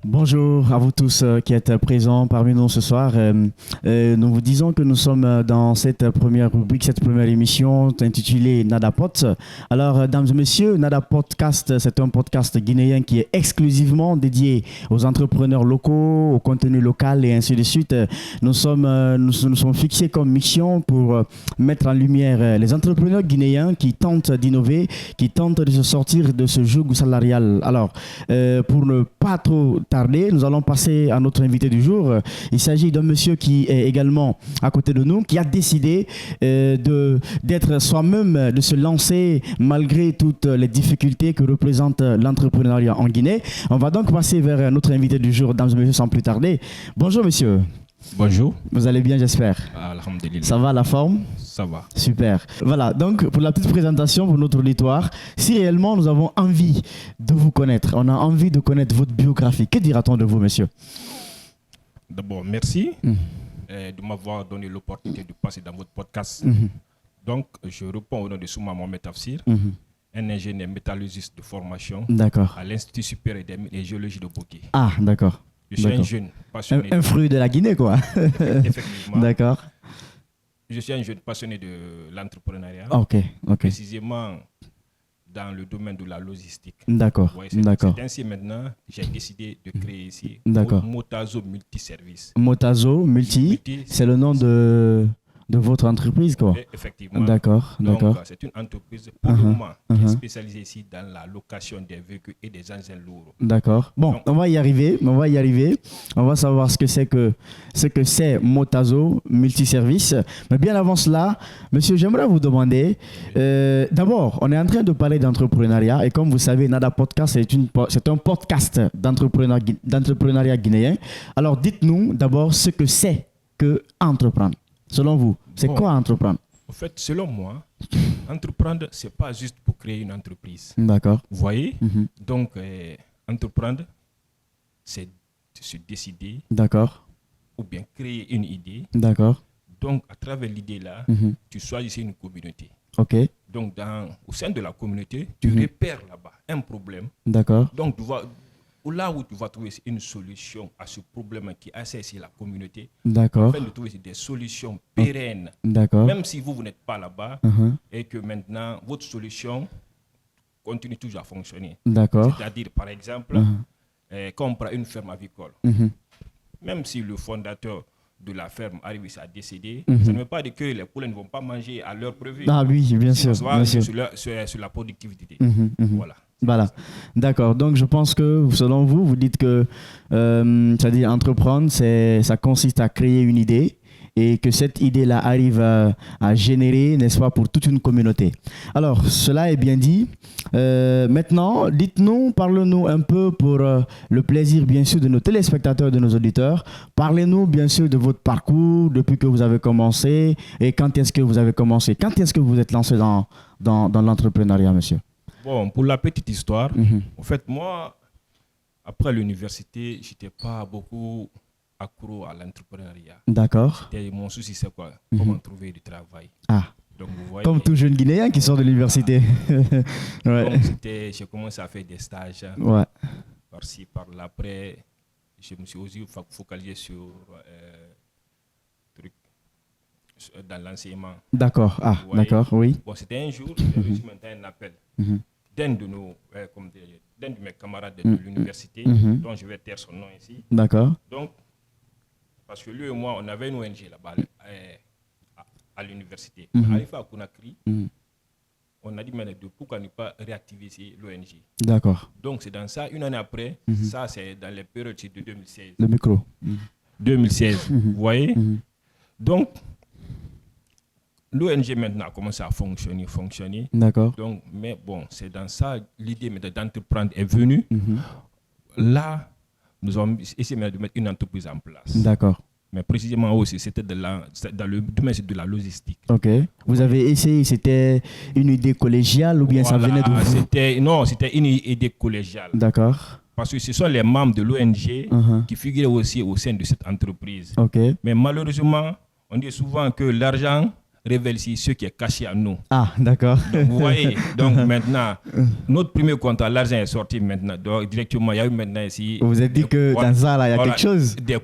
Bonjour à vous tous qui êtes présents parmi nous ce soir. Nous vous disons que nous sommes dans cette première rubrique, cette première émission intitulée Nada Pot. Alors, dames et messieurs, Nada Podcast, c'est un podcast guinéen qui est exclusivement dédié aux entrepreneurs locaux, au contenu local et ainsi de suite. Nous sommes fixés comme mission pour mettre en lumière les entrepreneurs guinéens qui tentent d'innover, qui tentent de se sortir de ce joug salarial. Alors, pour ne pas trop tarder, nous allons passer à notre invité du jour. Il s'agit d'un monsieur qui est également à côté de nous, qui a décidé d'être soi-même, de se lancer malgré toutes les difficultés que représente l'entrepreneuriat en Guinée. On va donc passer vers notre invité du jour, dames et messieurs, sans plus tarder. Bonjour monsieur. Bonjour. Vous allez bien, j'espère. Alhamdulillah. Ça va, la forme? Ça va. Super. Voilà, donc pour la petite présentation pour notre auditoire, si réellement nous avons envie de vous connaître, on a envie de connaître votre biographie, que dira-t-on de vous, monsieur? D'abord, merci de m'avoir donné l'opportunité de passer dans votre podcast. Donc, je réponds au nom de Souma Mohamed Tafsir, un ingénieur métallurgiste de formation à l'Institut supérieur des géologies de Boké. Ah, d'accord. Je suis un jeune passionné. Un fruit de la Guinée, quoi. Effectivement. D'accord. Je suis un jeune passionné de l'entrepreneuriat. Ok. Précisément dans le domaine de la logistique. D'accord. Ouais, c'est ainsi maintenant j'ai décidé de créer ici Motazo Multiservice. Motazo Multi, c'est le nom de votre entreprise, quoi. Effectivement. D'accord. Donc, c'est une entreprise pour le moment qui est spécialisée ici dans la location des véhicules et des engins lourds. D'accord. Bon, donc, on va y arriver. On va savoir ce que c'est Motazo Multiservice. Mais bien avant cela, monsieur, j'aimerais vous demander, d'abord, on est en train de parler d'entrepreneuriat et comme vous savez, Nada Podcast, c'est un podcast d'entrepreneuriat guinéen. Alors, dites-nous d'abord ce que c'est que entreprendre. Selon vous, c'est quoi entreprendre? En fait, selon moi, entreprendre, ce n'est pas juste pour créer une entreprise. D'accord. Vous voyez? Donc, entreprendre, c'est se décider. D'accord. Ou bien créer une idée. D'accord. Donc, à travers l'idée-là, tu choisis une communauté. Ok. Donc, au sein de la communauté, tu repères là-bas un problème. D'accord. Donc, là où tu vas trouver une solution à ce problème qui assaille la communauté, d'accord, afin de trouver des solutions pérennes, d'accord, même si vous n'êtes pas là-bas et que maintenant votre solution continue toujours à fonctionner. D'accord. C'est-à-dire, par exemple, quand on prend une ferme avicole, même si le fondateur de la ferme arrive à décéder, ça ne veut pas dire que les poulets ne vont pas manger à l'heure prévue. Ah oui, bien sûr. Sur la productivité. Voilà. Voilà, d'accord. Donc je pense que selon vous, vous dites que c'est-à-dire entreprendre, ça consiste à créer une idée et que cette idée-là arrive à générer, n'est-ce pas, pour toute une communauté. Alors, cela est bien dit. Maintenant, parlez-nous un peu pour le plaisir, bien sûr, de nos téléspectateurs, de nos auditeurs. Parlez-nous, bien sûr, de votre parcours, depuis que vous avez commencé et quand est-ce que vous avez commencé. Quand est-ce que vous êtes lancé dans l'entrepreneuriat, monsieur? Bon, pour la petite histoire, en fait, moi, après l'université, je n'étais pas beaucoup accro à l'entrepreneuriat. D'accord. Mon souci, c'est quoi? Comment trouver du travail. Ah. Donc, vous voyez, comme tout jeune Guinéen qui sort de l'université. Ouais. Donc, j'ai commencé à faire des stages. Ouais. Par-ci, par-là. Après, je me suis aussi focalisé sur dans l'enseignement. D'accord. Ah, d'accord, oui. Bon, c'était un jour, j'ai reçu maintenant un appel d'un de mes camarades de l'université, dont je vais taire son nom ici. D'accord. Donc, parce que lui et moi, on avait une ONG là-bas à l'université. Arrivé à Conakry, on a dit, mais pourquoi ne pas réactiver l'ONG? D'accord. Donc, c'est dans ça, une année après, ça c'est dans les périodes de 2016. Le micro. 2016, vous voyez? Donc, l'ONG maintenant a commencé à fonctionner. D'accord. Donc, mais bon, c'est dans ça l'idée d'entreprendre est venue. Là, nous avons essayé de mettre une entreprise en place. D'accord. Mais précisément aussi, c'était dans le domaine de la logistique. Ok. Vous avez essayé, c'était une idée collégiale ou bien ça venait de vous? Non, c'était une idée collégiale. D'accord. Parce que ce sont les membres de l'ONG qui figuraient aussi au sein de cette entreprise. Ok. Mais malheureusement, on dit souvent que l'argent révèle ici ce qui est caché à nous. Ah, d'accord. Donc, vous voyez, donc maintenant, notre premier contrat, l'argent est sorti maintenant. Donc, directement, il y a eu maintenant ici. Vous vous êtes dit que dans ça, là, il y a quelque chose. Des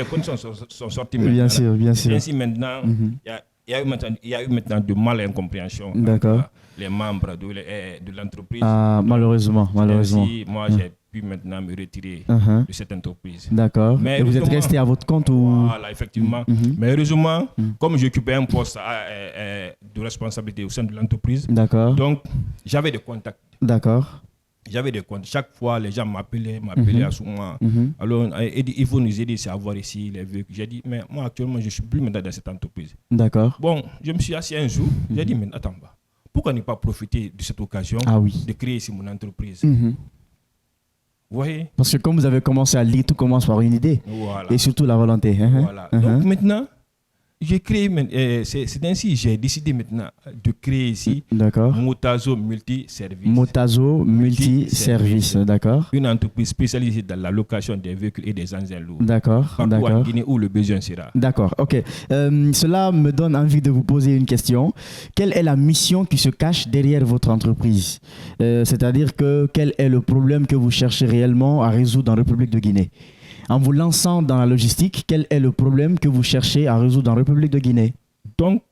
conditions sont sorties maintenant. Bien sûr, bien sûr. Ainsi, maintenant, il y a eu maintenant de malincompréhension. D'accord. Les membres de l'entreprise. Ah, malheureusement. Ainsi, moi, j'ai pu maintenant me retirer de cette entreprise. D'accord. Et vous êtes resté à votre compte ou... Voilà, effectivement. Mais heureusement, comme j'occupais un poste de responsabilité au sein de l'entreprise, d'accord. Donc, j'avais des contacts. D'accord. J'avais des contacts. Chaque fois, les gens m'appelaient à ce moment. Alors, il faut nous aider à avoir ici les véhicules. J'ai dit, mais moi, actuellement, je ne suis plus maintenant dans cette entreprise. D'accord. Bon, je me suis assis un jour. J'ai dit, mais attends, pourquoi ne pas profiter de cette occasion de créer ici mon entreprise? Vous voyez? Parce que comme vous avez commencé à lire, tout commence par une idée. Voilà. Et surtout la volonté. Voilà. Donc maintenant, j'ai créé, c'est ainsi que j'ai décidé maintenant de créer ici Motazo Multiservice. Motazo Multiservice, d'accord. Une entreprise spécialisée dans la location des véhicules et des engins lourds. D'accord. Partout en Guinée où le besoin sera. D'accord, ok. Cela me donne envie de vous poser une question. Quelle est la mission qui se cache derrière votre entreprise? C'est-à-dire que quel est le problème que vous cherchez réellement à résoudre en République de Guinée? En vous lançant dans la logistique, quel est le problème que vous cherchez à résoudre en République de Guinée? Donc,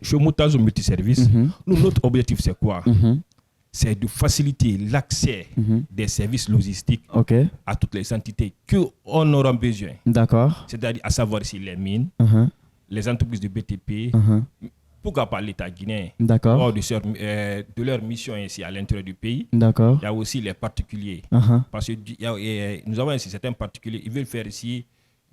chez Motazo Multiservice, notre objectif, c'est quoi? C'est de faciliter l'accès des services logistiques à toutes les entités qu'on aura besoin. D'accord. C'est-à-dire à savoir si les mines, les entreprises de BTP, pourquoi pas l'État guinéen, hors de leur mission ici à l'intérieur du pays. D'accord. Il y a aussi les particuliers. Parce que nous avons ici certains particuliers, ils veulent faire ici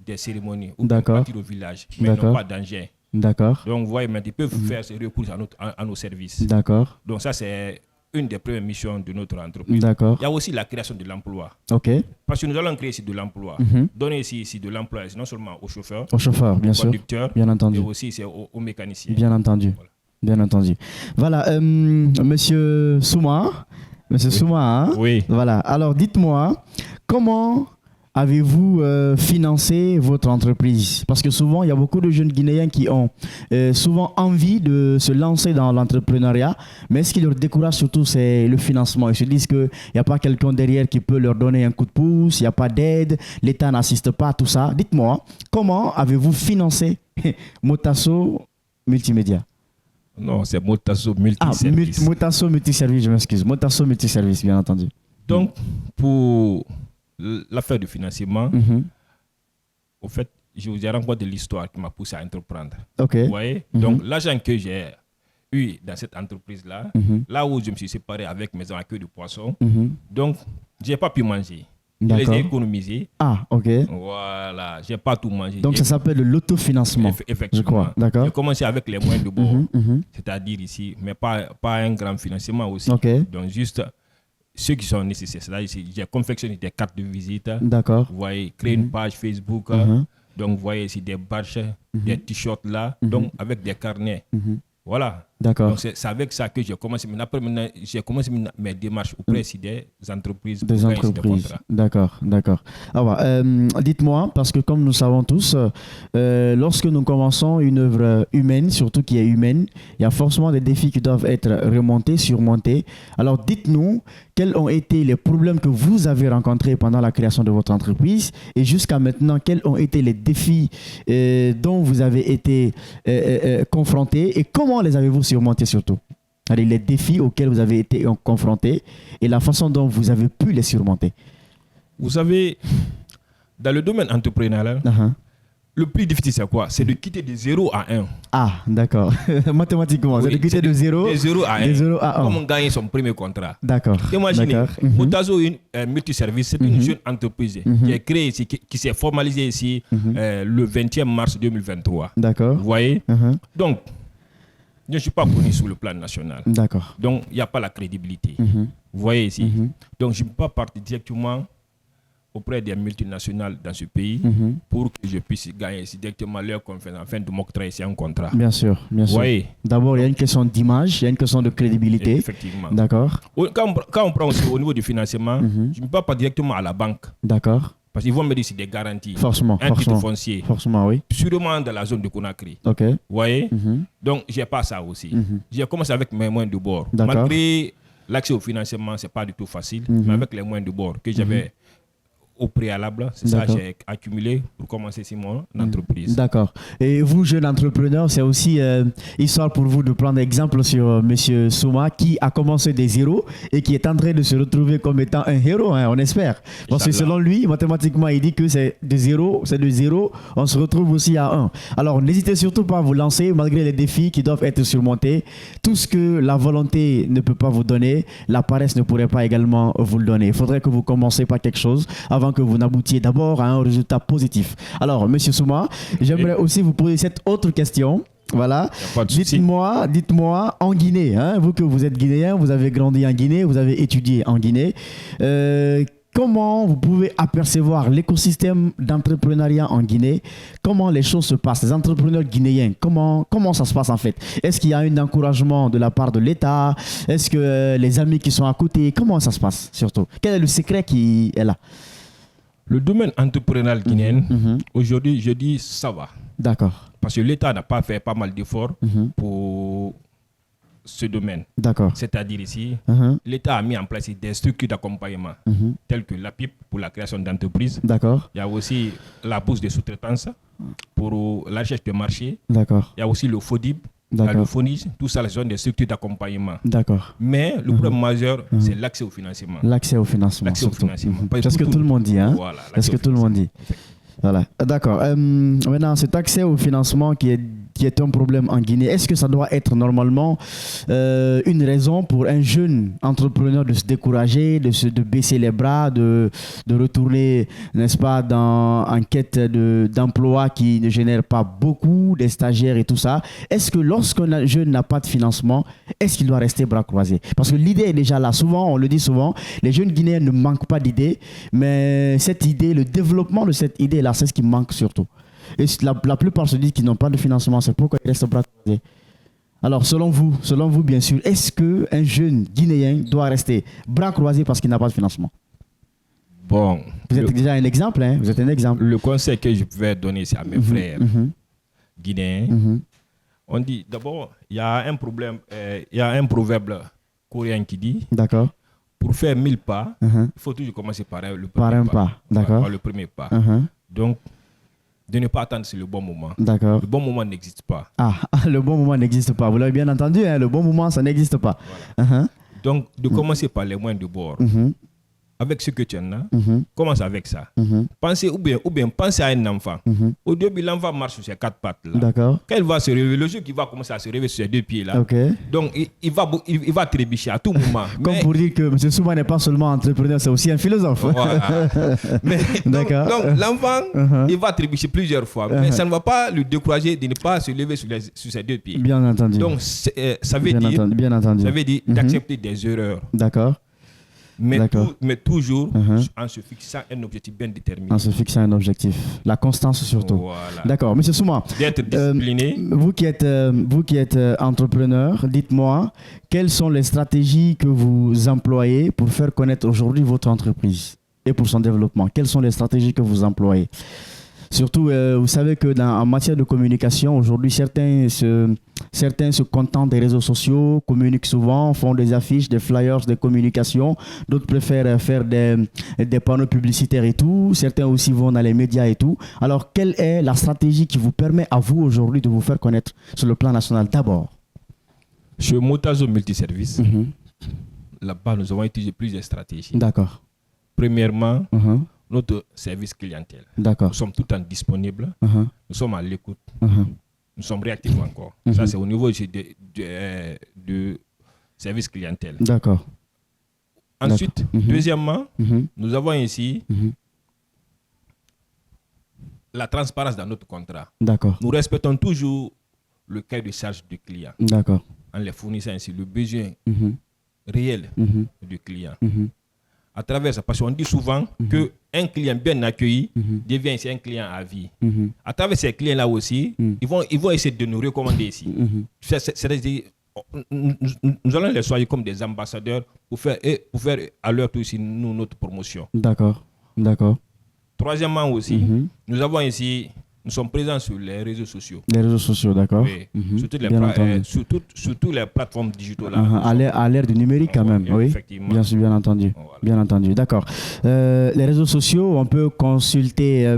des cérémonies ou partir au village, mais ils n'ont pas d'engin. D'accord. Donc, vous voyez, ils peuvent faire ce recours à nos services. D'accord. Donc, ça, c'est une des premières missions de notre entreprise. D'accord. Il y a aussi la création de l'emploi. Ok. Parce que nous allons créer ici de l'emploi. Donner ici de l'emploi, non seulement aux chauffeurs, bien sûr, conducteurs, bien entendu. mais aussi aux mécaniciens. Bien entendu. Voilà. Bien entendu. Voilà, Monsieur Souma. Monsieur Souma, hein? Oui. Voilà. Alors, dites-moi, comment avez-vous financé votre entreprise? Parce que souvent, il y a beaucoup de jeunes Guinéens qui ont souvent envie de se lancer dans l'entrepreneuriat, mais ce qui leur décourage surtout, c'est le financement. Ils se disent qu'il n'y a pas quelqu'un derrière qui peut leur donner un coup de pouce, il n'y a pas d'aide, l'État n'assiste pas à tout ça. Dites-moi, comment avez-vous financé Motazo Multimédia? Non, c'est Motazo Multiservice. Motazo Multiservice, je m'excuse. Motazo Multiservice, bien entendu. Donc, pour l'affaire du financement, au fait, je vous ai rencontré de l'histoire qui m'a poussé à entreprendre. Vous voyez? Donc, l'argent que j'ai eu dans cette entreprise-là, là où je me suis séparé avec mes accueils de poissons, donc, je n'ai pas pu manger. Je les ai économisés. Ah, ok. Voilà, je n'ai pas tout mangé. Donc, ça s'appelle l'autofinancement. Effectivement. Je crois. D'accord. J'ai commencé avec les moyens de bord, c'est-à-dire ici, mais pas un grand financement aussi. Donc, juste ceux qui sont nécessaires. C'est-à-dire j'ai confectionné des cartes de visite. D'accord. Vous voyez, créer une page Facebook. Donc, vous voyez ici des badges, des t-shirts là, donc avec des carnets. Voilà. D'accord. Donc, c'est avec ça que j'ai commencé. Maintenant, j'ai commencé mes démarches auprès des entreprises. Des entreprises. D'accord, d'accord. Alors, dites-moi, parce que comme nous savons tous, lorsque nous commençons une œuvre humaine, surtout qui est humaine, il y a forcément des défis qui doivent être remontés, surmontés. Alors, dites-nous, quels ont été les problèmes que vous avez rencontrés pendant la création de votre entreprise et jusqu'à maintenant, quels ont été les défis dont vous avez été confrontés et comment les avez-vous surmontés surtout? Allez, les défis auxquels vous avez été confrontés et la façon dont vous avez pu les surmonter. Vous savez, dans le domaine entrepreneurial, le plus difficile, c'est quoi? C'est de quitter de 0 à 1. Ah, d'accord. Mathématiquement, c'est de quitter de 0 à 1. De 0 à 1. Comme on gagne son premier contrat. D'accord. Imaginez, Motazo Multiservice, c'est une jeune entreprise qui est créée ici, qui s'est formalisée ici le 20e mars 2023. D'accord. Vous voyez? Donc, je ne suis pas connu sur le plan national. D'accord. Donc, il n'y a pas la crédibilité. Vous voyez ici? Donc, je ne peux pas partir directement auprès des multinationales dans ce pays pour que je puisse gagner directement leur confiance afin de m'octroyer un contrat. Bien sûr, bien sûr. Voyez. D'abord, il y a une question d'image, il y a une question de crédibilité. Effectivement. D'accord. Quand on prend aussi au niveau du financement, je ne peux pas directement à la banque. D'accord. Parce qu'ils vont me dire c'est des garanties. Forcément. Un titre foncier. Forcément, oui. Sûrement dans la zone de Conakry. Ok. Vous voyez? Donc, j'ai pas ça aussi. J'ai commencé avec mes moyens de bord. Malgré l'accès au financement, c'est pas du tout facile. Mais avec les moyens de bord que j'avais au préalable, c'est ça que j'ai accumulé pour commencer mon entreprise. D'accord. Et vous, jeune entrepreneur, c'est aussi histoire pour vous de prendre exemple sur Monsieur Souma qui a commencé des zéros et qui est en train de se retrouver comme étant un héros, hein, on espère. Parce que selon lui, mathématiquement, il dit que c'est de zéro, on se retrouve aussi à 1. Alors, n'hésitez surtout pas à vous lancer malgré les défis qui doivent être surmontés. Tout ce que la volonté ne peut pas vous donner, la paresse ne pourrait pas également vous le donner. Il faudrait que vous commenciez par quelque chose avant que vous n'aboutiez d'abord à un résultat positif. Alors, Monsieur Souma, j'aimerais aussi vous poser cette autre question. Voilà. Dites-moi, en Guinée, hein, vous que vous êtes guinéen, vous avez grandi en Guinée, vous avez étudié en Guinée, comment vous pouvez apercevoir l'écosystème d'entrepreneuriat en Guinée? Comment les choses se passent? Les entrepreneurs guinéens, comment ça se passe en fait? Est-ce qu'il y a un encouragement de la part de l'État? Est-ce que les amis qui sont à côté, comment ça se passe surtout? Quel est le secret qui est là? Le domaine entrepreneurial guinéen, aujourd'hui, je dis ça va. D'accord. Parce que l'État n'a pas fait pas mal d'efforts pour ce domaine. D'accord. C'est-à-dire ici, l'État a mis en place des structures d'accompagnement, telles que l'APIP pour la création d'entreprises. D'accord. Il y a aussi la bourse de sous-traitance pour la recherche de marché. D'accord. Il y a aussi le FODIB. Le FONIS, tout ça, ce sont des structures d'accompagnement. D'accord. Mais le problème majeur, c'est l'accès au financement. L'accès au financement. C'est ce que tout le monde dit. Hein? Voilà, c'est ce que tout le monde dit. Voilà. D'accord. Maintenant, cet accès au financement qui est un problème en Guinée, est-ce que ça doit être normalement une raison pour un jeune entrepreneur de se décourager, de baisser les bras, de retourner, n'est-ce pas, en quête d'emploi qui ne génère pas beaucoup, des stagiaires et tout ça? Est-ce que lorsqu'un jeune n'a pas de financement, est-ce qu'il doit rester bras croisés? Parce que l'idée est déjà là. Souvent, on le dit souvent, les jeunes Guinéens ne manquent pas d'idées, mais cette idée, le développement de cette idée-là, c'est ce qui manque surtout. Et la plupart se disent qu'ils n'ont pas de financement, c'est pourquoi ils restent bras croisés. Alors, selon vous, bien sûr, est-ce qu'un jeune Guinéen doit rester bras croisés parce qu'il n'a pas de financement? Bon. Vous êtes déjà un exemple, hein? Vous êtes un exemple. Le conseil que je pouvais donner, c'est à mes frères guinéens. On dit, d'abord, il y a un problème, il y a un proverbe coréen qui dit, d'accord, pour faire 1000 pas, il faut toujours commencer par le premier pas. D'accord. Par le premier pas. Donc, de ne pas attendre, c'est le bon moment. D'accord. Le bon moment n'existe pas. Le bon moment n'existe pas. Vous l'avez bien entendu, hein? Le bon moment, ça n'existe pas. Voilà. Donc, de commencer par les moyens de bord. Avec ce que tu en as, commence avec ça. Pensez, ou bien pensez à un enfant. Au début, l'enfant marche sur ses 4 pattes. D'accord. Quand il va se réveiller, le jour qu'il va commencer à se réveiller sur ses 2 pieds, là, donc il va trébucher à tout moment. Comme pour dire que M. Souma n'est pas seulement entrepreneur, c'est aussi un philosophe. Voilà. Donc l'enfant, il va trébucher plusieurs fois, mais ça ne va pas le décourager de ne pas se lever sur ses 2 pieds. Bien entendu. Donc ça veut dire d'accepter des erreurs. D'accord. Mais toujours en se fixant un objectif bien déterminé. En se fixant un objectif. La constance surtout. Voilà. D'accord. Monsieur Souma, d'être discipliné. Vous qui êtes entrepreneur, dites-moi, quelles sont les stratégies que vous employez pour faire connaître aujourd'hui votre entreprise et pour son développement? Quelles sont les stratégies que vous employez? Surtout, vous savez que en matière de communication, aujourd'hui, certains se contentent des réseaux sociaux, communiquent souvent, font des affiches, des flyers, des communications. D'autres préfèrent faire des panneaux publicitaires et tout. Certains aussi vont dans les médias et tout. Alors, quelle est la stratégie qui vous permet à vous aujourd'hui de vous faire connaître sur le plan national d'abord? Chez Motazo Multiservice, là-bas, nous avons utilisé plusieurs stratégies. D'accord. Premièrement, notre service clientèle. D'accord. Nous sommes tout le temps disponibles. Nous sommes à l'écoute. Nous sommes réactifs encore. Ça, c'est au niveau du service clientèle. D'accord. Ensuite, deuxièmement, nous avons ici la transparence dans notre contrat. D'accord. Nous respectons toujours le cahier de charge du client. D'accord. En les fournissant ainsi le besoin réel du client. À travers ça, parce qu'on dit souvent qu'un client bien accueilli devient ici un client à vie. À travers ces clients-là aussi, ils vont essayer de nous recommander ici. C'est-à-dire, nous allons les choisir comme des ambassadeurs pour faire à leur tour ici, nous, notre promotion. D'accord, d'accord. Troisièmement aussi, nous sommes présents sur les réseaux sociaux. Les réseaux sociaux, d'accord. Oui. Sur toutes les plateformes digitales. À l'ère du numérique quand même, oui. Effectivement. Bien entendu. Voilà. Bien entendu, d'accord. Les réseaux sociaux, on peut consulter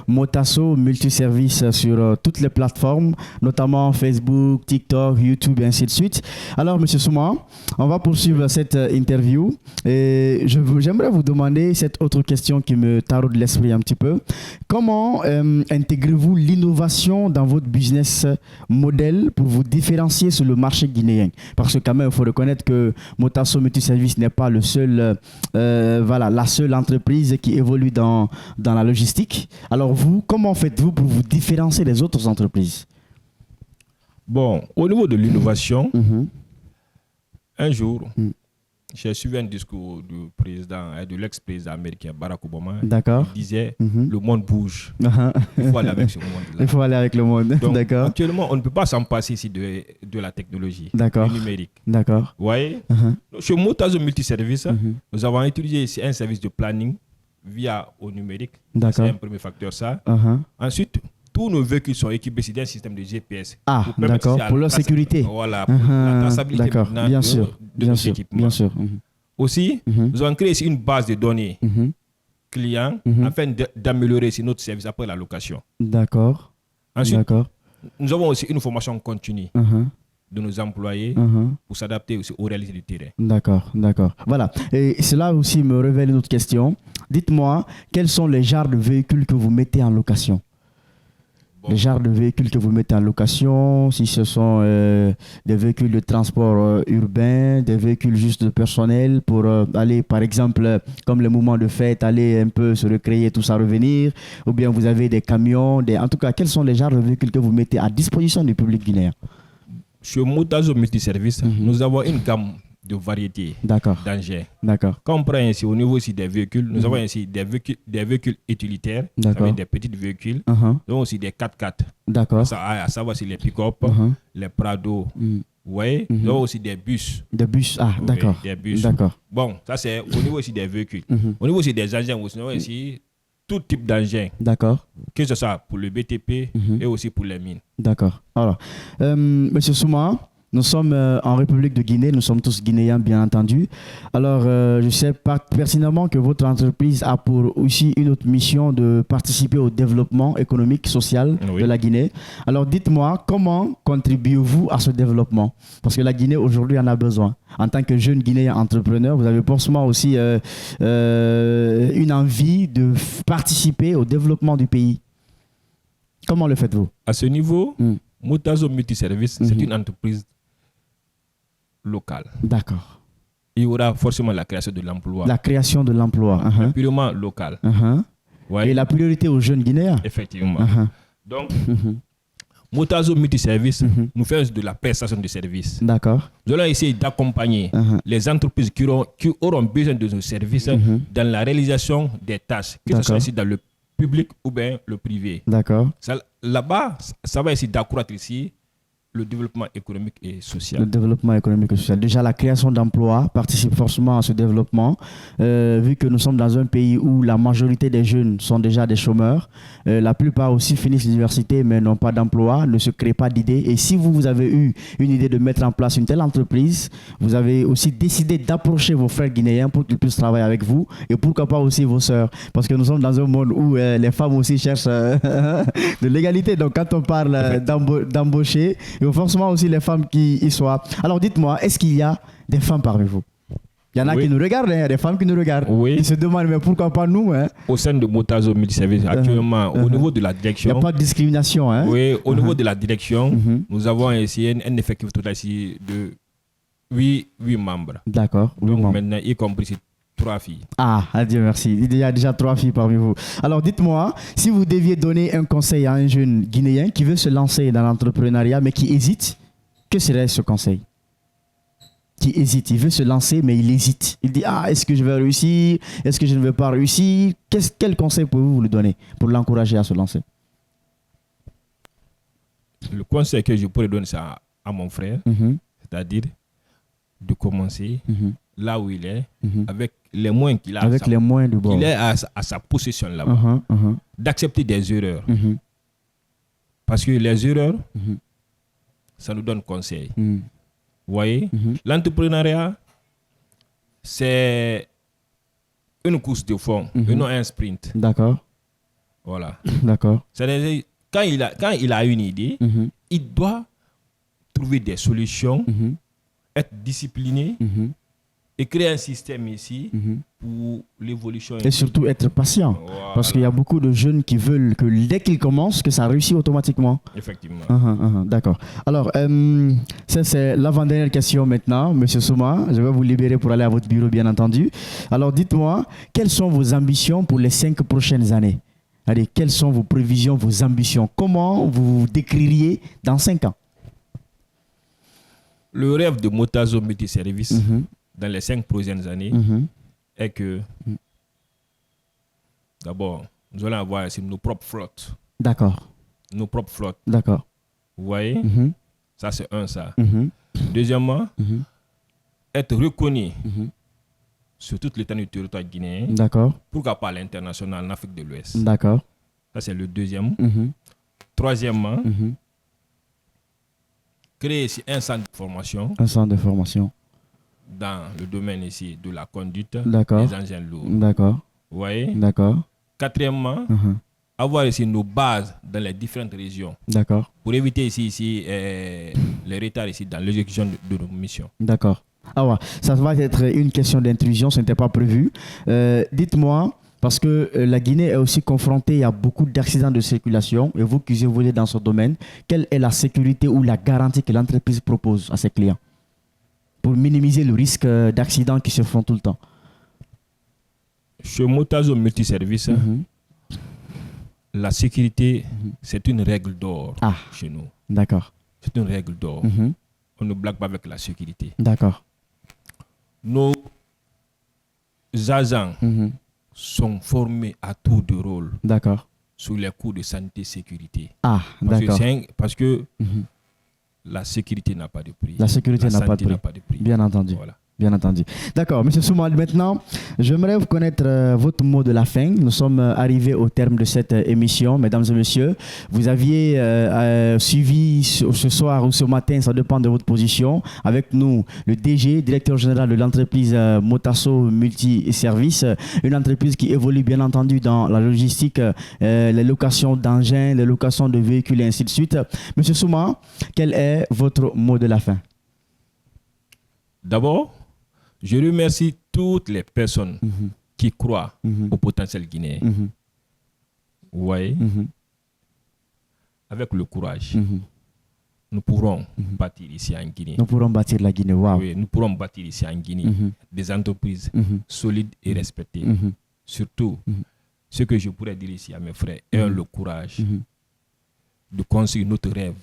Motasso multiservice sur toutes les plateformes, notamment Facebook, TikTok, YouTube et ainsi de suite. Alors, Monsieur Souma, on va poursuivre cette interview. Et j'aimerais vous demander cette autre question qui me taraude l'esprit un petit peu. Comment intégrez-vous l'innovation dans votre business model pour vous différencier sur le marché guinéen? Parce que quand même, il faut reconnaître que Motasso Multiservice n'est pas la seule entreprise qui évolue dans la logistique. Alors vous, comment faites-vous pour vous différencier des autres entreprises? Bon, au niveau de l'innovation, un jour, j'ai suivi un discours du président et de l'ex-président américain Barack Obama. D'accord. Il disait le monde bouge. Il faut aller avec ce monde-là. Il faut aller avec le monde. Donc, d'accord. Actuellement, on ne peut pas s'en passer ici de la technologie, d'accord. du numérique. D'accord. Vous voyez, chez Motazo Multiservice, nous avons utilisé ici un service de planning via au numérique. D'accord. C'est un premier facteur, ça. Ensuite, tous nos véhicules sont équipés d'un système de GPS. Ah, d'accord, pour leur sécurité. Voilà, pour la traçabilité. D'accord, bien sûr, bien sûr, bien sûr. Aussi, nous avons créé ici une base de données clients afin d'améliorer notre service après la location. D'accord. Ensuite, d'accord. Nous avons aussi une formation continue de nos employés pour s'adapter aussi aux réalités du terrain. D'accord, d'accord. Voilà. Et cela aussi me révèle une autre question. Dites-moi, quels sont les genres de véhicules que vous mettez en location? Les genres de véhicules que vous mettez en location, si ce sont des véhicules de transport urbain, des véhicules juste de personnel pour aller, par exemple, comme le moment de fête, aller un peu se recréer, tout ça, revenir, ou bien vous avez des camions, en tout cas, quels sont les genres de véhicules que vous mettez à disposition du public guinéen? Chez Motazo Multiservice, nous avons une gamme de variétés d'engins. D'accord. Quand on prend ici au niveau aussi des véhicules, nous avons ici des véhicules utilitaires, des petits véhicules, nous avons aussi des 4x4. D'accord. À savoir aussi les pick-up, les Prado. Ouais, nous avons aussi des bus. Des bus, d'accord. Des bus. D'accord. Bon, ça c'est au niveau aussi des véhicules. Au niveau aussi des engins, nous avons ici tout type d'engins. D'accord. Que ce soit pour le BTP et aussi pour les mines. D'accord. Alors, Monsieur Souma, nous sommes en République de Guinée, nous sommes tous Guinéens bien entendu. Alors, je sais pertinemment que votre entreprise a pour aussi une autre mission de participer au développement économique, social de la Guinée. Alors, dites-moi, comment contribuez-vous à ce développement? Parce que la Guinée aujourd'hui en a besoin. En tant que jeune Guinéen entrepreneur, vous avez forcément aussi une envie de participer au développement du pays. Comment le faites-vous? À ce niveau, Motazo Multiservice, c'est une entreprise locale. D'accord. Il y aura forcément la création de l'emploi. La création de l'emploi. Purement local. Et la priorité aux jeunes Guinéens. Effectivement. Donc, Motazo Multiservice nous fait de la prestation de services. D'accord. Nous allons essayer d'accompagner les entreprises qui auront besoin de nos services dans la réalisation des tâches, que ce soit ici dans le public ou bien le privé. D'accord. Là-bas, ça va essayer d'accroître ici le développement économique et social. Le développement économique et social. Déjà, la création d'emplois participe forcément à ce développement. Vu que nous sommes dans un pays où la majorité des jeunes sont déjà des chômeurs, la plupart aussi finissent l'université mais n'ont pas d'emploi, ne se créent pas d'idées. Et si vous avez eu une idée de mettre en place une telle entreprise, vous avez aussi décidé d'approcher vos frères guinéens pour qu'ils puissent travailler avec vous et pourquoi pas aussi vos sœurs. Parce que nous sommes dans un monde où les femmes aussi cherchent de l'égalité. Donc quand on parle d'embaucher, il faut forcément aussi les femmes qui y soient. Alors dites-moi, est-ce qu'il y a des femmes parmi vous? Il y en a qui nous regardent, il y a des femmes qui nous regardent. Ils se demandent, mais pourquoi pas nous? Au sein de Motazo Multiservice, actuellement, au niveau de la direction... Il n'y a pas de discrimination. Oui, au niveau de la direction, nous avons essayé un effectif total ici de 8 membres. D'accord. Donc maintenant, y compris 3 filles. Ah, adieu, merci. Il y a déjà 3 filles parmi vous. Alors dites-moi, si vous deviez donner un conseil à un jeune Guinéen qui veut se lancer dans l'entrepreneuriat mais qui hésite, que serait ce conseil? Qui hésite, il veut se lancer mais il hésite. Il dit, est-ce que je vais réussir? Est-ce que je ne vais pas réussir? Quel conseil pouvez-vous lui donner pour l'encourager à se lancer? Le conseil que je pourrais donner ça à mon frère, c'est-à-dire de commencer là où il est, avec les moyens qu'il a, avec les moyens du bord. qu'il est à sa possession là-bas, d'accepter des erreurs. Parce que les erreurs, ça nous donne conseil. Vous voyez, l'entrepreneuriat, c'est une course de fond et non un sprint. D'accord. Voilà. D'accord. C'est-à-dire, quand il a une idée, il doit trouver des solutions, être discipliné et créer un système ici pour l'évolution. Et surtout être patient. Voilà. Parce qu'il y a beaucoup de jeunes qui veulent que dès qu'ils commencent, que ça réussit automatiquement. Effectivement. D'accord. Alors, ça c'est l'avant-dernière question maintenant. Monsieur Souma, je vais vous libérer pour aller à votre bureau, bien entendu. Alors, dites-moi, quelles sont vos ambitions pour les 5 prochaines années? Allez, quelles sont vos prévisions, vos ambitions? Comment vous vous décririez dans 5 ans? Le rêve de Motazo Multiservice dans les 5 prochaines années est que d'abord, nous allons avoir ici nos propres flottes. D'accord. Nos propres flottes. D'accord. Vous voyez? Ça, c'est ça. Deuxièmement, être reconnu sur toute l'étendue du territoire guinéen. D'accord. Pourquoi pas à l'international en Afrique de l'Ouest? D'accord. Ça, c'est le deuxième. Troisièmement, créer ici un centre de formation. Un centre de formation. Dans le domaine ici de la conduite D'accord. des engins lourds. D'accord. Vous voyez? D'accord. Quatrièmement, avoir ici nos bases dans les différentes régions. D'accord. Pour éviter ici les retards ici dans l'exécution de nos missions. D'accord. Ah ouais, ça va être une question d'intrusion, ce n'était pas prévu. Dites-moi, parce que la Guinée est aussi confrontée à beaucoup d'accidents de circulation, et vous qui évoluez dans ce domaine, quelle est la sécurité ou la garantie que l'entreprise propose à ses clients pour minimiser le risque d'accidents qui se font tout le temps? Chez Motazo Multiservice, la sécurité, c'est une règle d'or chez nous. D'accord. C'est une règle d'or. On ne blague pas avec la sécurité. D'accord. Nos agents sont formés à tour de rôle. D'accord. Sur les cours de santé et sécurité. D'accord. Parce que la sécurité n'a pas de prix. La sécurité n'a pas de prix. Bien entendu. Voilà. Bien entendu. D'accord, Monsieur Souma, maintenant, j'aimerais vous connaître votre mot de la fin. Nous sommes arrivés au terme de cette émission, mesdames et messieurs. Vous aviez suivi ce soir ou ce matin, ça dépend de votre position, avec nous le DG, directeur général de l'entreprise Motazo Multiservice, une entreprise qui évolue bien entendu dans la logistique, les locations d'engins, les locations de véhicules et ainsi de suite. Monsieur Souma, quel est votre mot de la fin? D'abord, je remercie toutes les personnes qui croient au potentiel guinéen. Vous voyez, avec le courage, nous pourrons bâtir ici en Guinée. Nous pourrons bâtir la Guinée, wow. Oui, nous pourrons bâtir ici en Guinée des entreprises solides et respectées. Surtout, ce que je pourrais dire ici à mes frères, ayons le courage de construire notre rêve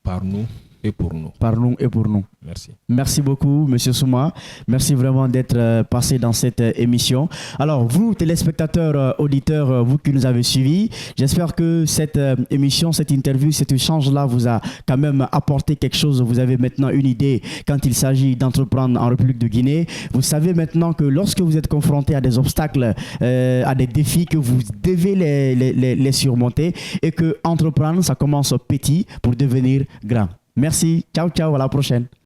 par nous et pour nous. Par nous et pour nous. Merci. Merci beaucoup, Monsieur Souma. Merci vraiment d'être passé dans cette émission. Alors, vous, téléspectateurs, auditeurs, vous qui nous avez suivis, j'espère que cette émission, cette interview, cet échange-là vous a quand même apporté quelque chose. Vous avez maintenant une idée quand il s'agit d'entreprendre en République de Guinée. Vous savez maintenant que lorsque vous êtes confronté à des obstacles, à des défis, que vous devez les surmonter et que entreprendre, ça commence petit pour devenir grand. Merci. Ciao, ciao. À la prochaine.